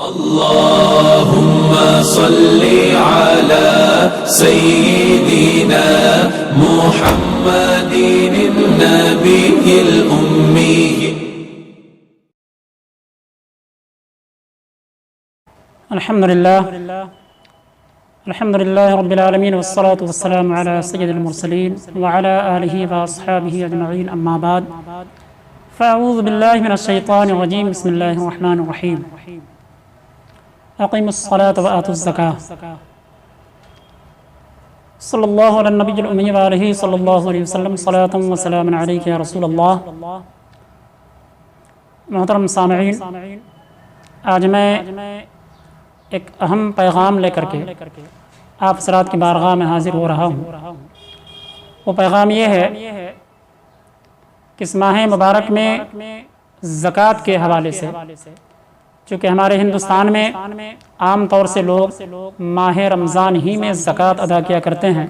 اللهم صل على سيدنا محمد النبي الأمي. الحمد لله رب العالمين، والصلاة والسلام على سيد المرسلين وعلى آله وأصحابه أجمعين، أما بعد فأعوذ بالله من الشيطان الرجيم. بسم الله الرحمن الرحيم. أقيموا الصلاة وآتوا الزكاة. صلی اللہ علی النبی الأمی وآلہ صلی اللہ علیہ وسلم. صلاة و سلام علیک یا رسول اللہ. محترم سامعین، آج میں ایک اہم پیغام لے کر کے آپ حضرات کی بارگاہ میں حاضر ہو رہا ہوں. وہ پیغام یہ ہے کہ اس ماہ مبارک میں زکوٰۃ کے حوالے سے، چونکہ ہمارے ہندوستان میں عام طور سے لوگ ماہ رمضان ہی میں زکوٰۃ ادا کیا کرتے ہیں.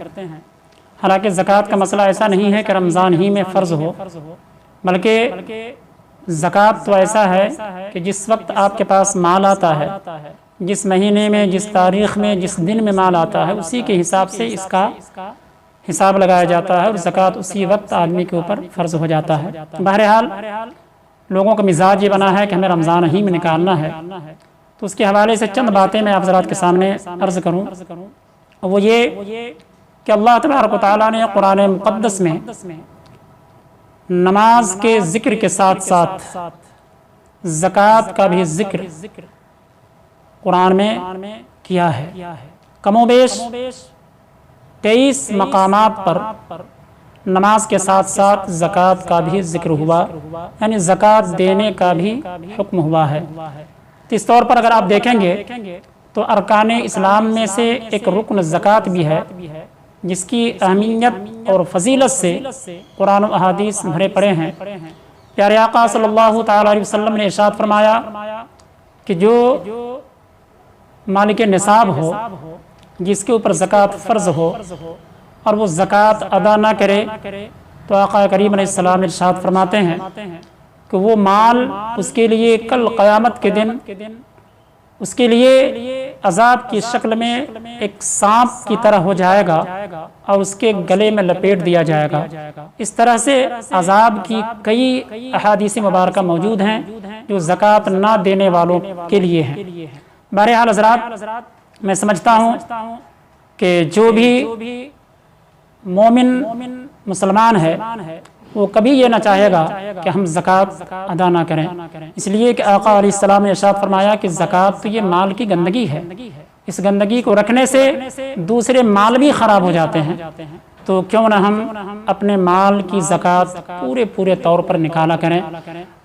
حالانکہ زکوٰۃ کا مسئلہ ایسا نہیں ہے کہ رمضان ہی میں فرض ہو، بلکہ زکوٰۃ تو ایسا ہے کہ جس وقت آپ کے پاس مال آتا ہے، جس مہینے میں، جس تاریخ میں، جس دن میں مال آتا ہے، اسی کے حساب سے اس کا حساب لگایا جاتا ہے اور زکوٰۃ اسی وقت آدمی کے اوپر فرض ہو جاتا ہے. بہرحال لوگوں کا مزاج یہ بنا ہے کہ ہمیں رمضان ہی میں نکالنا ہے. تو اس کے حوالے سے چند باتیں میں آپ حضرات کے سامنے عرض کروں. وہ یہ کہ اللہ تبارک و تعالیٰ نے قرآن مقدس میں نماز کے ذکر کے ساتھ ساتھ زکوٰۃ کا بھی ذکر قرآن میں کیا ہے. کم و بیش 23 مقامات پر نماز کے ساتھ ساتھ زکوٰۃ کا بھی ذکر ہوا، یعنی زکوٰۃ دینے کا بھی حکم ہوا ہے. تو اس طور پر اگر آپ دیکھیں گے تو ارکان اسلام میں سے ایک رکن زکوٰۃ بھی ہے، جس کی اہمیت اور فضیلت سے قرآن و احادیث بھرے پڑے ہیں. پیارے آقا صلی اللہ تعالیٰ علیہ وسلم نے ارشاد فرمایا کہ جو مالک نصاب ہو، جس کے اوپر زکوٰۃ فرض ہو، اور وہ زکوٰۃ ادا نہ کرے تو آقا کریم علیہ السلام ارشاد فرماتے ہیں کہ وہ مال اس کے لیے کل قیامت کے دن اس کے لیے عذاب کی شکل میں ایک سانپ کی طرح ہو جائے گا اور اس کے گلے میں لپیٹ دیا جائے گا. اس طرح سے عذاب کی کئی احادیث مبارکہ موجود ہیں جو زکوٰۃ نہ دینے والوں کے لیے ہیں. بہرحال حضرات، میں سمجھتا ہوں کہ جو بھی مومن مسلمان ہے وہ کبھی یہ نہ چاہے گا کہ ہم زکوٰۃ ادا نہ کریں، اس لیے کہ آقا علیہ السلام نے ارشاد فرمایا کہ زکوٰۃ تو یہ مال کی گندگی ہے. اس گندگی کو رکھنے سے دوسرے مال بھی خراب ہو جاتے ہیں. تو کیوں نہ ہم اپنے مال کی زکوٰۃ پورے طور پر نکالا کریں،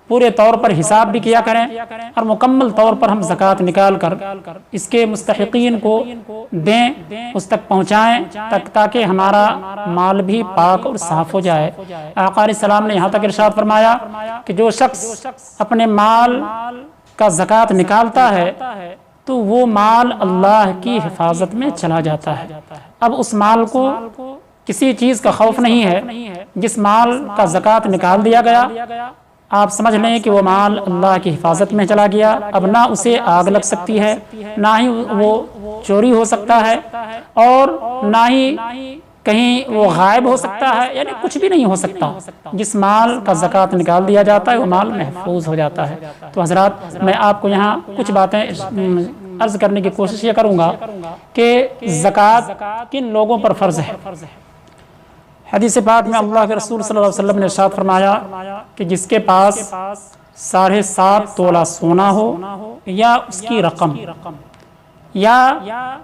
پورے طور پر حساب بھی کیا کریں، اور مکمل طور پر ہم زکوٰۃ نکال کر اس کے مستحقین کو دیں، اس تک پہنچائیں، تاکہ ہمارا مال بھی پاک اور صاف ہو جائے. آقا علیہ السلام نے یہاں تک ارشاد فرمایا کہ جو شخص اپنے مال کا زکوٰۃ نکالتا ہے تو وہ مال اللہ کی حفاظت میں چلا جاتا ہے. اب اس مال کو کسی چیز کا خوف نہیں ہے. جس مال کا زکوٰۃ نکال دیا گیا، آپ سمجھ لیں کہ وہ مال اللہ کی حفاظت میں چلا گیا. اب نہ اسے آگ لگ سکتی ہے، نہ ہی وہ چوری ہو سکتا ہے، اور نہ ہی کہیں وہ غائب ہو سکتا ہے، یعنی کچھ بھی نہیں ہو سکتا. جس مال کا زکوٰۃ نکال دیا جاتا ہے وہ مال محفوظ ہو جاتا ہے. تو حضرات، میں آپ کو یہاں کچھ باتیں عرض کرنے کی کوشش یہ کروں گا کہ زکوٰۃ کن لوگوں پر فرض ہے. حدیث پاک میں اللہ کے رسول صلی اللہ علیہ وسلم نے ارشاد فرمایا کہ جس کے پاس 7.5 تولہ سونا ہو یا اس کی رقم، یا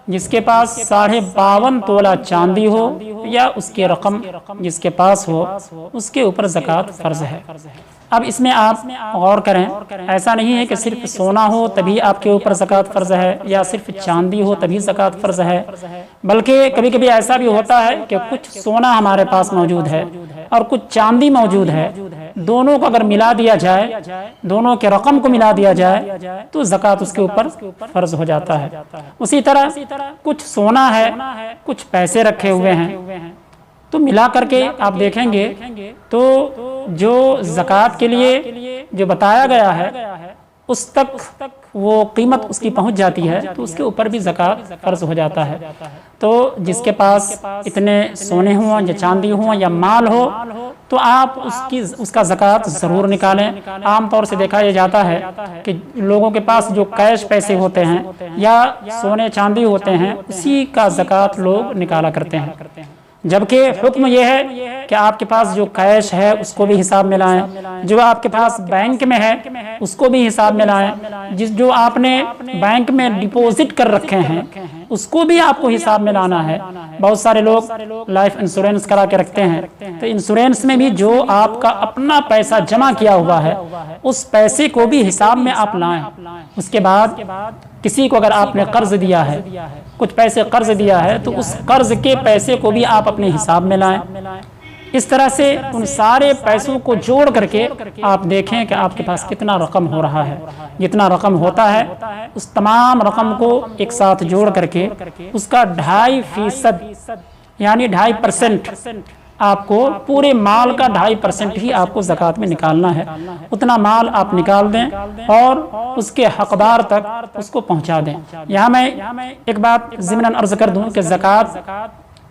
جس کے پاس 52.5 تولہ چاندی ہو یا اس کی رقم جس کے پاس ہو، اس کے اوپر زکوٰۃ فرض ہے. اب اس میں آپ غور کریں، ایسا نہیں ہے کہ صرف سونا ہو تبھی آپ کے اوپر زکوٰۃ فرض ہے، یا صرف چاندی ہو تبھی زکوٰۃ فرض ہے، بلکہ کبھی کبھی ایسا بھی ہوتا ہے کہ کچھ سونا ہمارے پاس موجود ہے اور کچھ چاندی موجود ہے. دونوں کو اگر ملا دیا جائے، دونوں کے رقم کو ملا دیا جائے تو زکوٰۃ اس کے اوپر فرض ہو جاتا ہے. اسی طرح کچھ سونا ہے، کچھ پیسے رکھے ہوئے ہیں، تو ملا کر کے آپ دیکھیں گے تو جو زکوٰۃ کے لیے جو بتایا گیا ہے اس تک وہ قیمت اس کی پہنچ جاتی ہے تو اس کے اوپر بھی زکوٰۃ فرض ہو جاتا ہے۔ تو جس کے پاس اتنے سونے ہوں یا چاندی ہوں یا مال ہو تو آپ اس کا زکوٰۃ ضرور نکالیں۔ عام طور سے دیکھا یہ جاتا ہے کہ لوگوں کے پاس جو کیش پیسے ہوتے ہیں یا سونے چاندی ہوتے ہیں اسی کا زکوٰۃ لوگ نکالا کرتے ہیں، جبکہ حکم یہ ہے کہ آپ کے پاس جو کیش ہے اس کو بھی حساب میں لائیں، جو آپ کے پاس بینک میں ہے اس کو بھی حساب میں لائیں، جو آپ نے بینک میں ڈپوزٹ کر رکھے ہیں اس کو بھی آپ کو حساب میں لانا ہے۔ بہت سارے لوگ لائف انشورنس کرا کے رکھتے ہیں، تو انشورنس میں بھی جو آپ کا اپنا پیسہ جمع کیا ہوا ہے اس پیسے کو بھی حساب میں آپ لائیں۔ اس کے بعد کسی کو اگر آپ نے قرض دیا ہے، کچھ پیسے قرض دیا ہے، تو اس قرض کے پیسے کو بھی آپ اپنے حساب میں لائیں۔ اس طرح سے ان سارے پیسوں کو جوڑ کر کے آپ دیکھیں کہ آپ کے پاس کتنا رقم ہو رہا ہے۔ جتنا رقم ہوتا ہے اس تمام رقم کو ایک ساتھ جوڑ کر کے اس کا 2.5% یعنی 2.5% آپ کو پورے مال کا 2.5% ہی آپ کو زکوٰۃ میں نکالنا ہے۔ اتنا مال آپ نکال دیں اور اس کے حقدار تک اس کو پہنچا دیں۔ یہاں میں ایک بات ضمناً عرض کر دوں کہ زکوٰۃ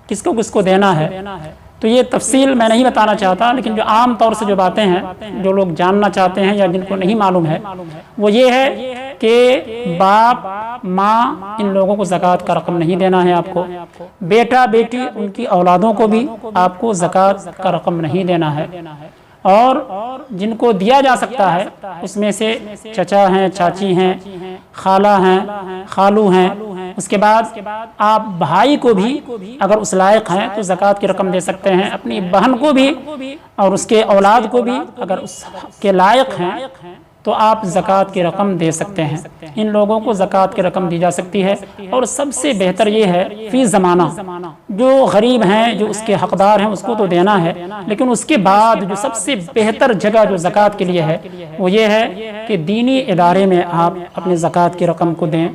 کس کو دینا ہے، تو یہ تفصیل میں نہیں بتانا چاہتا، لیکن جو عام طور سے جو باتیں ہیں جو لوگ جاننا چاہتے ہیں یا جن کو نہیں معلوم ہے وہ یہ ہے کہ باپ ماں ان لوگوں کو زکوٰۃ کا رقم نہیں دینا ہے آپ کو، بیٹا بیٹی ان کی اولادوں کو بھی آپ کو زکوٰۃ کا رقم نہیں دینا ہے، اور جن کو دیا جا سکتا ہے اس میں سے چچا ہیں، چاچی ہیں، خالہ ہیں، خالو ہیں۔ اس کے بعد آپ بھائی کو بھی اگر اس لائق ہیں تو زکوٰۃ کی رقم دے سکتے ہیں، اپنی بہن کو بھی اور اس کے اولاد کو بھی اگر اس کے لائق ہیں تو آپ زکوٰۃ کی رقم دے سکتے ہیں۔ ان لوگوں کو زکوٰۃ کی رقم دی جا سکتی ہے، اور سب سے بہتر یہ ہے فی زمانہ جو غریب ہیں جو اس کے حقدار ہیں اس کو تو دینا ہے، لیکن اس کے بعد جو سب سے بہتر جگہ جو زکوٰۃ کے لیے ہے وہ یہ ہے کہ دینی ادارے میں آپ اپنے زکوٰۃ کی رقم کو دیں۔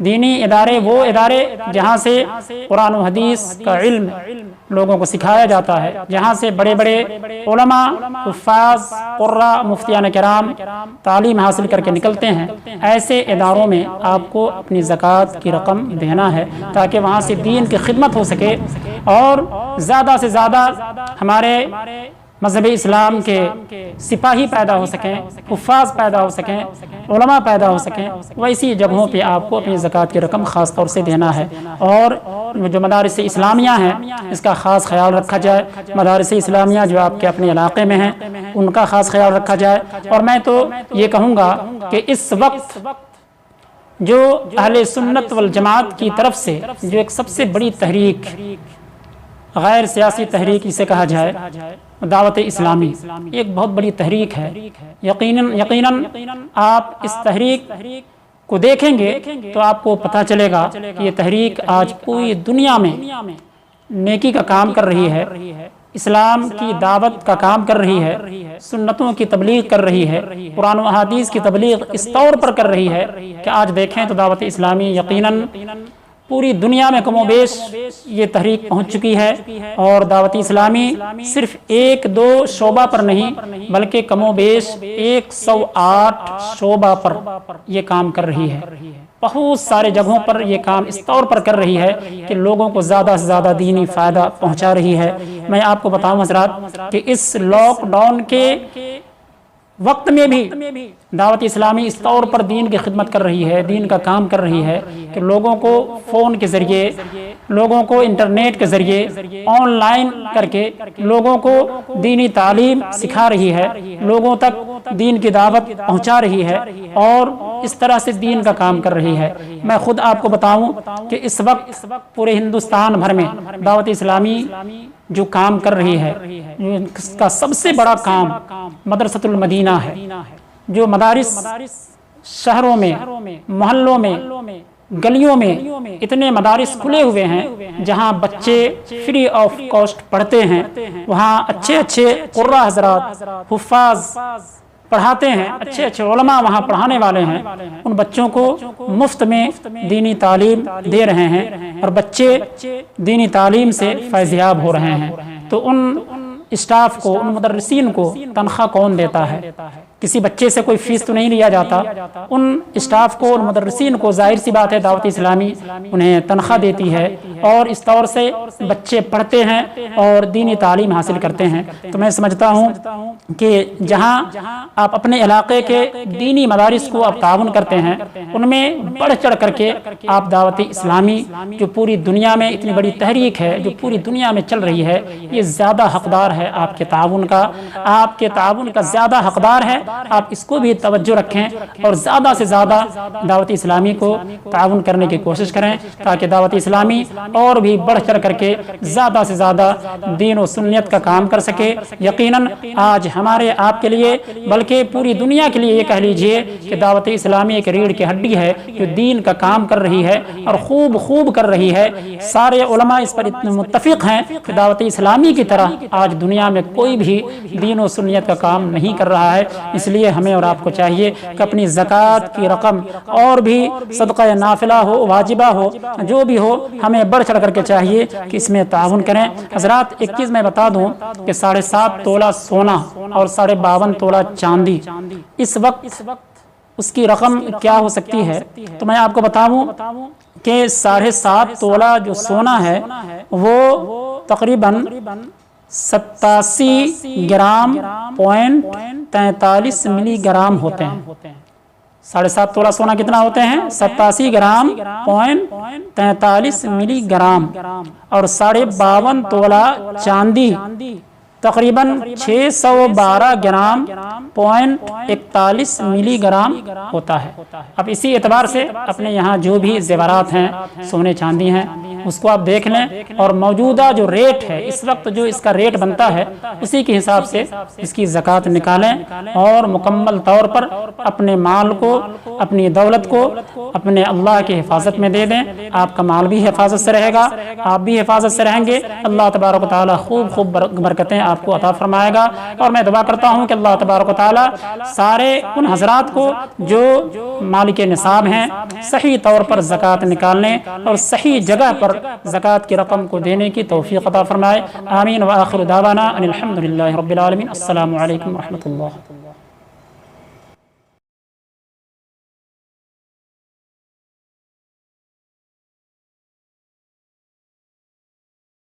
دینی ادارے وہ ادارے جہاں سے قرآن و حدیث کا علم لوگوں کو سکھایا جاتا ہے، جہاں سے بڑے بڑے علماء، حفاظ، قراء، مفتیان کرام تعلیم حاصل کر کے نکلتے ہیں، ایسے اداروں میں آپ کو اپنی زکوٰۃ کی رقم دینا ہے تاکہ وہاں سے دین کی خدمت ہو سکے اور زیادہ سے زیادہ ہمارے مذہب اسلام کے سپاہی پیدا ہو سکیں، حفاظ پیدا ہو سکیں، علماء پیدا ہو سکیں۔ ویسی جگہوں پہ آپ کو اپنی زکوٰۃ کی رقم خاص طور سے دینا ہے، اور جو مدارس اسلامیہ ہیں اس کا خاص خیال رکھا جائے۔ مدارس اسلامیہ جو آپ کے اپنے علاقے میں ہیں ان کا خاص خیال رکھا جائے۔ اور میں تو یہ کہوں گا کہ اس وقت جو اہل سنت والجماعت کی طرف سے جو ایک سب سے بڑی تحریک، غیر سیاسی تحریک اسے کہا جائے، دعوت اسلامی، ایک بہت بڑی تحریک ہے۔ یقیناً آپ اس تحریک کو دیکھیں گے تو آپ کو پتہ چلے گا کہ یہ تحریک آج پوری دنیا میں نیکی کا کام کر رہی ہے، اسلام کی دعوت کا کام کر رہی ہے، سنتوں کی تبلیغ کر رہی ہے، قرآن و احادیث کی تبلیغ اس طور پر کر رہی ہے کہ آج دیکھیں تو دعوت اسلامی یقیناً پوری دنیا میں کم و بیش یہ تحریک پہنچ چکی ہے، اور دعوت اسلامی صرف 1-2 شعبہ پر نہیں بلکہ کم و بیش 108 شعبہ پر یہ کام کر رہی ہے۔ بہت سارے جگہوں پر یہ کام اس طور پر کر رہی ہے کہ لوگوں کو زیادہ سے زیادہ دینی فائدہ پہنچا رہی ہے۔ میں آپ کو بتاؤں حضرات کہ اس لاک ڈاؤن کے وقت میں بھی دعوت اسلامی اس طور پر دین کی خدمت کر رہی ہے، دین کا کام کر رہی ہے کہ لوگوں کو فون کے ذریعے، لوگوں کو انٹرنیٹ کے ذریعے آن لائن کر کے لوگوں کو دینی تعلیم سکھا رہی ہے، لوگوں تک دین کی دعوت پہنچا رہی ہے، اور اس طرح سے دین کا کام کر رہی ہے۔ میں خود آپ کو بتاؤں کہ اس وقت پورے ہندوستان بھر میں دعوت اسلامی جو کام کر رہی ہے، اس کا سب سے بڑا کام مدرسۃ المدینہ ہے۔ جو مدارس شہروں میں، محلوں میں، گلیوں میں اتنے مدارس کھلے ہوئے ہیں جہاں بچے فری آف کاسٹ پڑھتے ہیں، وہاں اچھے اچھے قراء حضرات، حفاظ پڑھاتے ہیں، اچھے اچھے علماء وہاں پڑھانے والے ہیں، ان بچوں کو مفت میں دینی تعلیم دے رہے ہیں، اور بچے دینی تعلیم سے فیضیاب ہو رہے ہیں۔ تو ان اسٹاف کو، ان مدرسین کو تنخواہ کون دیتا ہے؟ کسی بچے سے کوئی فیس تو نہیں لیا جاتا، ان اسٹاف کو، ان مدرسین کو ظاہر سی بات ہے دعوت اسلامی انہیں تنخواہ دیتی ہے اور اس طور سے بچے پڑھتے ہیں اور دینی تعلیم حاصل کرتے ہیں۔ تو میں سمجھتا ہوں کہ جہاں آپ اپنے علاقے کے دینی مدارس کو آپ تعاون کرتے ہیں، ان میں بڑھ چڑھ کر کے آپ دعوت اسلامی جو پوری دنیا میں اتنی بڑی تحریک ہے، جو پوری دنیا میں چل رہی ہے، یہ زیادہ حقدار ہے آپ کے تعاون کا، آپ کے تعاون کا زیادہ حقدار ہے۔ آپ اس کو بھی توجہ رکھیں اور زیادہ سے زیادہ دعوت اسلامی کو تعاون کرنے کی کوشش کریں تاکہ دعوت اسلامی اور بھی بڑھ چڑھ کر کے زیادہ سے زیادہ دین و سنت کا کام کر سکے۔ یقیناً آج ہمارے آپ کے لیے بلکہ پوری دنیا کے لیے یہ کہہ لیجئے کہ دعوت اسلامی ایک ریڑھ کی ہڈی ہے جو دین کا کام کر رہی ہے اور خوب کر رہی ہے۔ سارے علماء اس پر اتنے متفق ہیں کہ دعوت اسلامی کی طرح آج دنیا میں کوئی بھی دین و سنت کا کام نہیں کر رہا ہے۔ اس لیے ہمیں اور آپ کو چاہیے کہ اپنی زکوٰۃ کی رقم اور بھی صدقہ نافلہ ہو، واجبہ ہو، جو بھی ہو، ہمیں بڑھ چڑھ کر کے چاہیے کہ اس میں تعاون کریں۔ حضرات ایک چیز میں بتا دوں کہ 7.5 تولہ سونا اور 52.5 تولہ چاندی اس وقت اس کی رقم کیا ہو سکتی ہے، تو میں آپ کو بتاؤں کہ 7.5 تولہ جو سونا ہے وہ تقریباً 87 گرام پوائنٹ 43 ملی گرام ہوتے ہیں۔ 7.5 تولہ سونا کتنا ہوتے ہیں؟ 87 گرام پوائنٹ 43 ملی گرام، اور 52.5 تولہ چاندی تقریباً 612 گرام پوائنٹ 41 ملی گرام ہوتا ہے۔ اب اسی اعتبار سے اپنے یہاں جو بھی زیورات ہیں، سونے چاندی ہیں، اس کو آپ دیکھ لیں اور موجودہ جو ریٹ ہے، اس وقت جو اس کا ریٹ بنتا ہے، اسی کے حساب سے اس کی زکوٰۃ نکالیں اور مکمل طور پر اپنے مال کو، اپنی دولت کو اپنے اللہ کی حفاظت میں دے دیں۔ آپ کا مال بھی حفاظت سے رہے گا، آپ بھی حفاظت سے رہیں گے۔ اللہ تبارک و تعالیٰ خوب برکتیں آپ کو عطا فرمائے گا، اور میں دعا کرتا ہوں کہ اللہ تبارک و تعالیٰ سارے ان حضرات کو جو مالک نصاب ہیں صحیح طور پر زکوٰۃ نکالنے اور صحیح جگہ پر زکوٰۃ کی رقم کو دینے کی توفیق عطا فرمائے۔ آمین۔ وآخر دعوانا ان الحمد للہ رب العالمین۔ السلام علیکم ورحمۃ اللہ۔